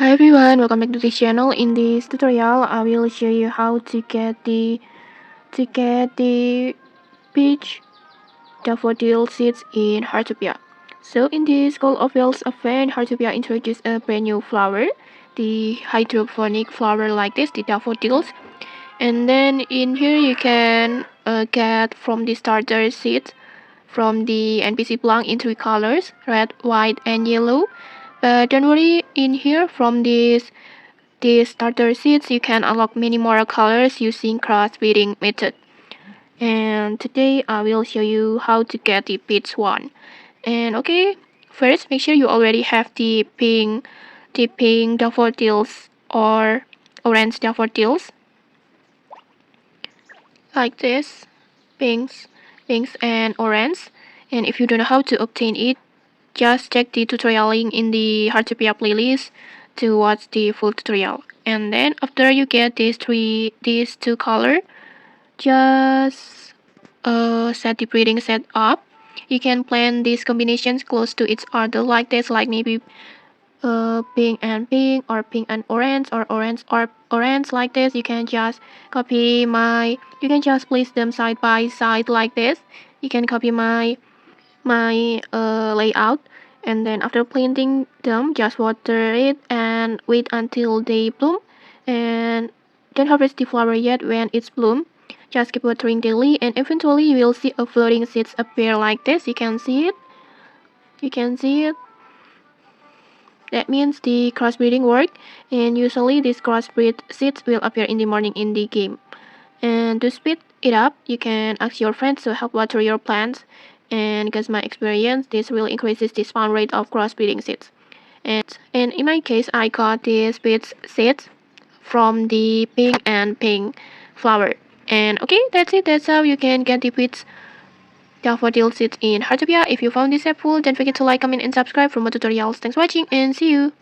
Hi everyone, welcome back to this channel. In this tutorial, I will show you how to get the Peach Daffodil Seeds in Heartopia. So in this Gold of Wheels event, Heartopia introduced a brand new flower, the hydroponic flower like this, the daffodils. And then in here you can get from the starter seeds from the NPC plant in three colors, red, white, and yellow. But don't worry, in here from these starter seeds you can unlock many more colors using crossbreeding method. And today I will show you how to get the peach one. And okay, first make sure you already have the pink daffodils or orange daffodils like this, pinks and orange. And if you don't know how to obtain it, just check the tutorial link in the Heartopia playlist to watch the full tutorial. And then after you get these two color, just set the breeding set up. You can plan these combinations close to each other like this, like maybe pink and pink, or pink and orange, or orange like this. You can just you can just place them side by side like this. You can copy my layout, and then after planting them, just water it and wait until they bloom. And don't harvest the flower yet when it's bloom. Just keep watering daily, and eventually you will see a floating seeds appear like this. You can see it. That means the crossbreeding worked, and usually these crossbreed seeds will appear in the morning in the game. And to speed it up, you can ask your friends to help water your plants. And because my experience, this really increases the spawn rate of crossbreeding seeds. And in my case, I got these peach seeds from the pink flower. And okay, that's it. That's how you can get the peach daffodil seeds in Heartopia. If you found this helpful, don't forget to like, comment, and subscribe for more tutorials. Thanks for watching, and see you.